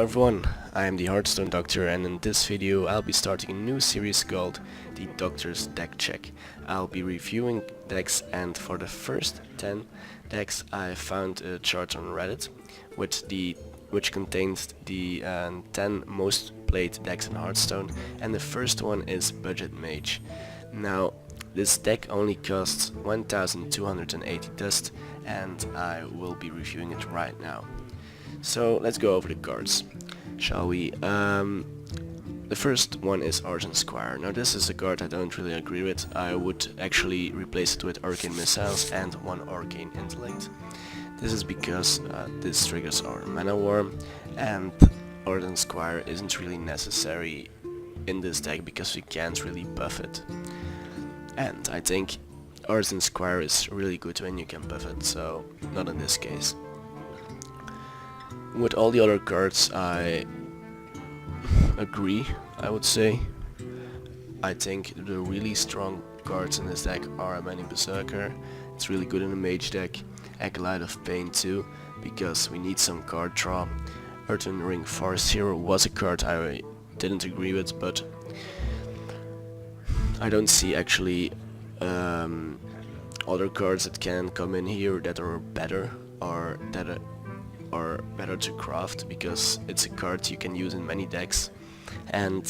everyone, I am the Hearthstone Doctor, and in this video I'll be starting a new series called the Doctor's Deck Check. I'll be reviewing decks, and for the first 10 decks I found a chart on Reddit which contains the 10 most played decks in Hearthstone, and the first one is Budget Mage. Now this deck only costs 1280 dust, and I will be reviewing it right now. So let's go over the cards, shall we? The first one is Argent Squire. Now this is a card I don't really agree with. I would actually replace it with Arcane Missiles and one Arcane Intellect. This is because this triggers our Mana Worm, and Argent Squire isn't really necessary in this deck because we can't really buff it. And I think Argent Squire is really good when you can buff it, so not in this case. With all the other cards I agree, I would say. I think the really strong cards in this deck are a Many Berserker. It's really good in a Mage deck. MacLeod of Pain too, because we need some card draw. Earthen Ring Forest Hero was a card I didn't agree with, but I don't see actually other cards that can come in here that are better or that are better to craft, because it's a card you can use in many decks. And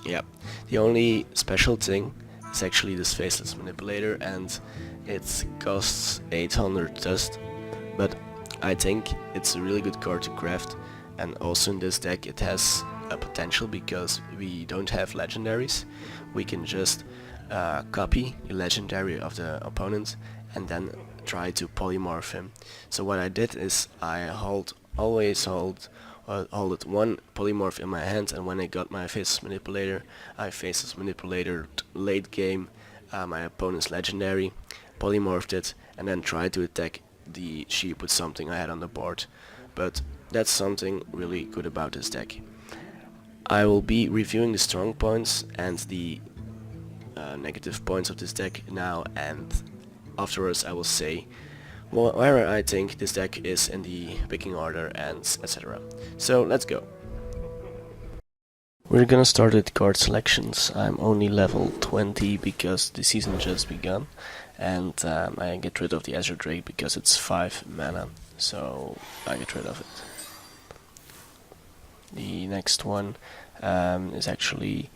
yeah, the only special thing is actually this Faceless Manipulator, and it costs 800 dust, but I think it's a really good card to craft. And also in this deck it has a potential because we don't have legendaries. We can just copy the legendary of the opponent and then try to polymorph him. So what I did is I always hold one polymorph in my hand, and when I got my Faceless Manipulator, I Faceless Manipulator late game my opponent's legendary, polymorphed it, and then tried to attack the sheep with something I had on the board. But that's something really good about this deck. I will be reviewing the strong points and the negative points of this deck now, and afterwards I will say where I think this deck is in the picking order and etc. So let's go. We're gonna start with card selections. I'm only level 20 because the season just begun, and I get rid of the Azure Drake because it's 5 mana, so I get rid of it. The next one is actually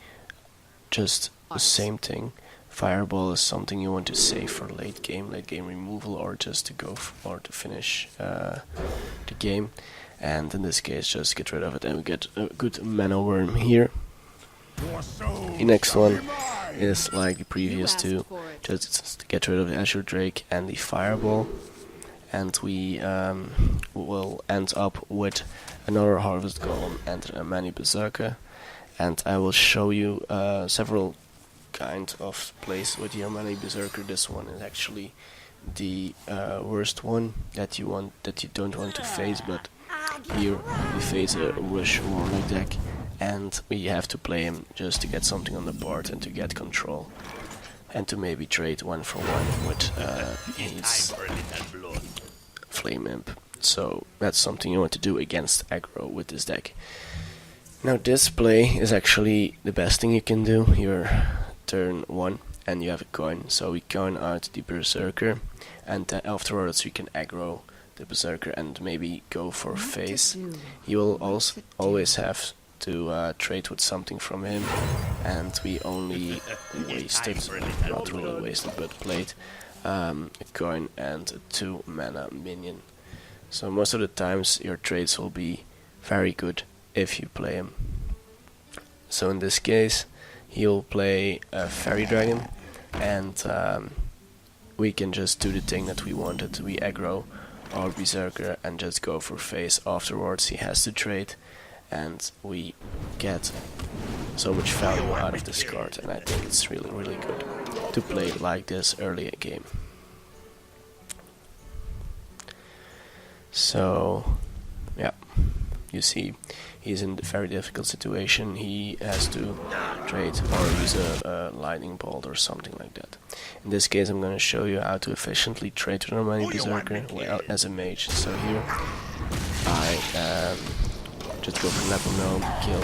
just the same thing. Fireball is something you want to save for late game removal, or just to go or to finish the game. And in this case, just get rid of it, and we get a good Mana Worm here. The next one is like the previous two, just get rid of the Azure Drake and the Fireball, and we will end up with another Harvest Golem and a Many Berserker. And I will show you several kind of plays with your Many Berserker. This one is actually the worst one that you don't want to face, but here we face a Rush Warlock deck, and we have to play him just to get something on the board and to get control, and to maybe trade 1-for-1 with his Flame Imp. So that's something you want to do against aggro with this deck. Now this play is actually the best thing you can do. You're turn 1 and you have a coin, so we coin out the Berserker, and afterwards we can aggro the Berserker and maybe go for face. You will also always have to trade with something from him, and we only wasted, not really wasted, but played a coin and a 2 mana minion. So most of the times your trades will be very good if you play him. So in this case he'll play a Fairy Dragon, and we can just do the thing that we wanted. We aggro our Berserker and just go for face. Afterwards he has to trade, and we get so much value out of this card, and I think it's really good to play like this early in game. So yeah, you see he's in a very difficult situation. He has to trade or use a lightning bolt or something like that. In this case I'm going to show you how to efficiently trade with a Many Berserker as a mage. So here I just go for Level Gnome, kill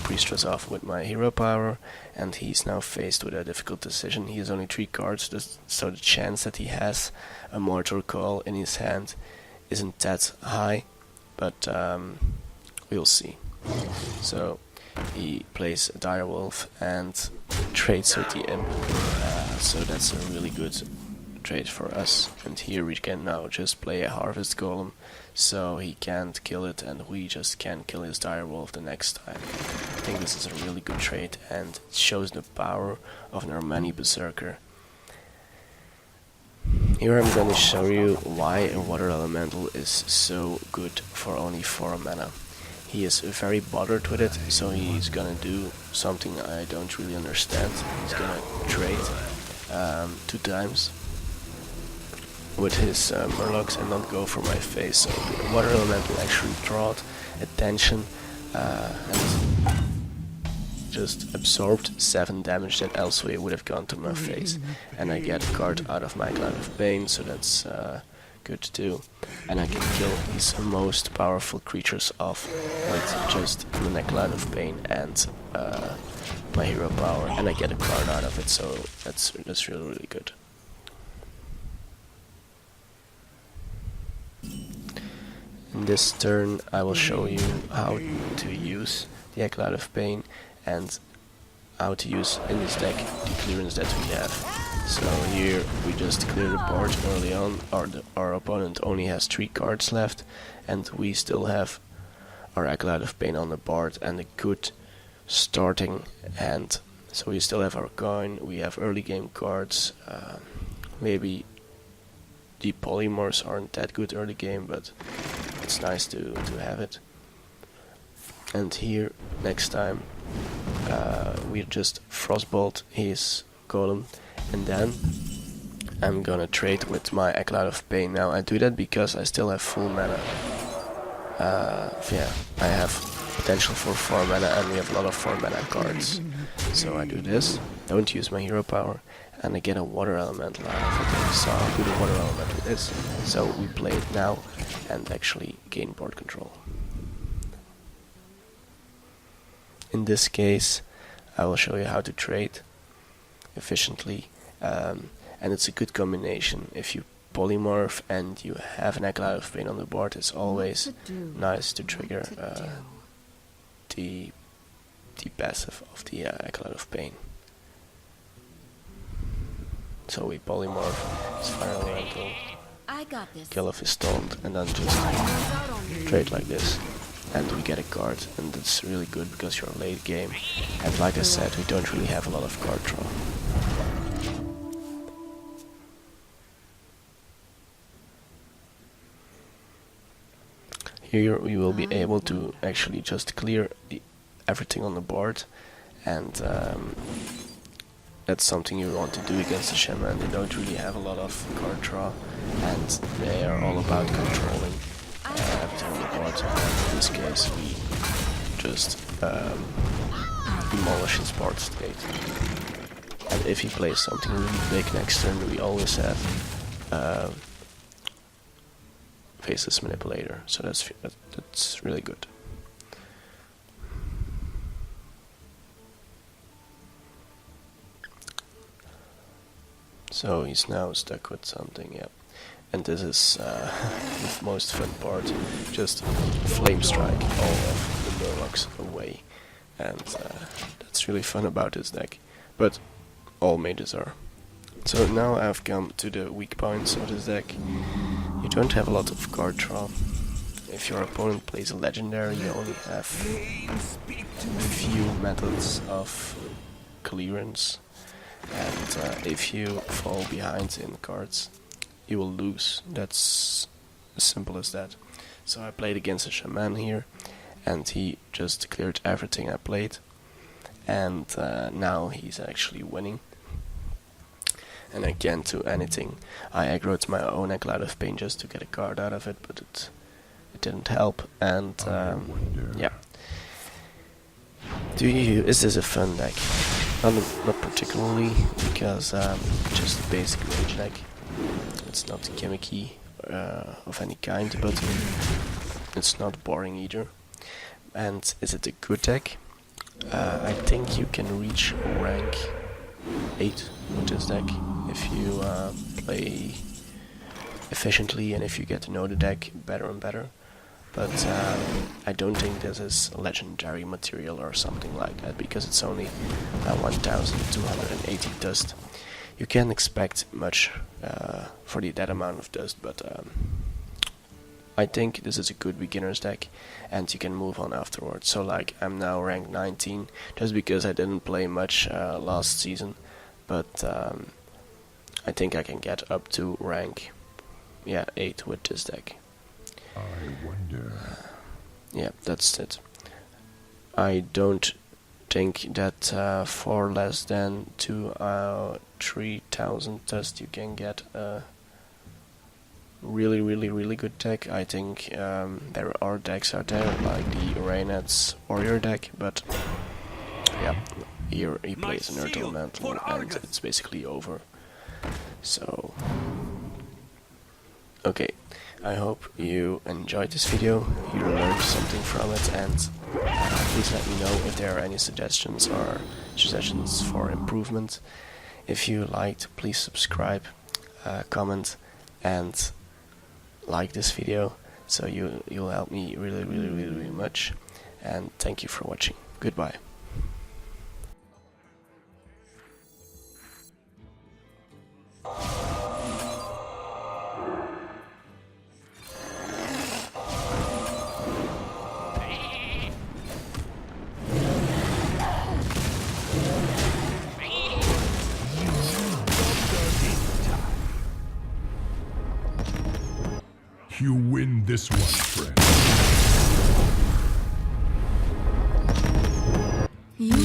Priestess off with my hero power, and he's now faced with a difficult decision. He has only 3 cards, so the chance that he has a Mortar Coil in his hand isn't that high, but we'll see. So he plays a Direwolf and trades with the Imp, so that's a really good trade for us. And here we can now just play a Harvest Golem, so he can't kill it and we just can't kill his Direwolf the next time. I think this is a really good trade, and it shows the power of an Armani Berserker. Here I'm going to show you why a Water Elemental is so good for only 4 mana. He is very bothered with it, so he's gonna do something I don't really understand. He's gonna trade 2 times with his Murlocs and not go for my face. So the Water Elemental actually drawed attention and just absorbed 7 damage that elsewhere would have gone to my face. And I get a card out of MacLeod of Bane, so that's good to do. And I can kill his most powerful creatures off with just the MacLeod of Bane and my hero power, and I get a card out of it, so that's really good. In this turn I will show you how to use the MacLeod of Bane and how to use in this deck the clearance that we have. So here we just clear the board early on. Our opponent only has 3 cards left, and we still have our MacLeod of Bane on the board and a good starting hand. So we still have our coin, we have early game cards, maybe the polymorphs aren't that good early game, but it's nice to have it. And here next time we just Frostbolt his golem, and then I'm gonna trade with my MacLeod of Bane. Now I do that because I still have full mana. Yeah, I have potential for 4 mana and we have a lot of 4 mana cards. So I do this, don't use my hero power, and I get a Water Elemental out of it. So I'll do the Water Elemental is. So we play it now and actually gain board control. In this case I will show you how to trade efficiently, and it's a good combination. If you polymorph and you have an MacLeod of Bane on the board, it's always nice to trigger the passive of the MacLeod of Bane. So we polymorph his Fire Elemental, kill off his taunt, and then just trade like this. And we get a card, and that's really good because you're late game. And like I said, we don't really have a lot of card draw. Here we will be able to actually just clear everything on the board, and that's something you want to do against the Shaman. They don't really have a lot of card draw, and they are all about controlling everything on the board. And in this case we just demolish his board state. And if he plays something really big next turn, we always have Faceless Manipulator, so that's really good. So he's now stuck with something, yeah. And this is the most fun part, just Flame Strike all of the Murlocs away. And that's really fun about this deck, but all mages are. So now I've come to the weak points of this deck. You don't have a lot of card draw. If your opponent plays a legendary, you only have a few methods of clearance, and if you fall behind in cards, you will lose. That's as simple as that. So I played against a Shaman here, and he just cleared everything I played, and now he's actually winning. And I can't do anything. I aggroed my own MacLeod of Bane just to get a card out of it, but it didn't help. And yeah. Is this a fun deck? Not particularly, because just a basic Mage deck. It's not gimmicky of any kind, but it's not boring either. And is it a good deck? I think you can reach rank 8 with this deck if you play efficiently and if you get to know the deck better and better. But I don't think this is legendary material or something like that, because it's only 1280 dust. You can't expect much for that amount of dust, but I think this is a good beginner's deck and you can move on afterwards. So like, I'm now rank 19 just because I didn't play much last season, but I think I can get up to rank 8 with this deck. I wonder. Yeah, that's it. I don't think that for less than 3,000 dust you can get a really good deck. I think there are decks out there like the Raynet's Warrior deck, but yeah, here he plays an Earth Elemental and it's basically over. So okay, I hope you enjoyed this video, you learned something from it, and please let me know if there are any suggestions for improvement. If you liked, please subscribe, comment, and like this video, so you'll help me really much. And thank you for watching. Goodbye. You win this one, friend. You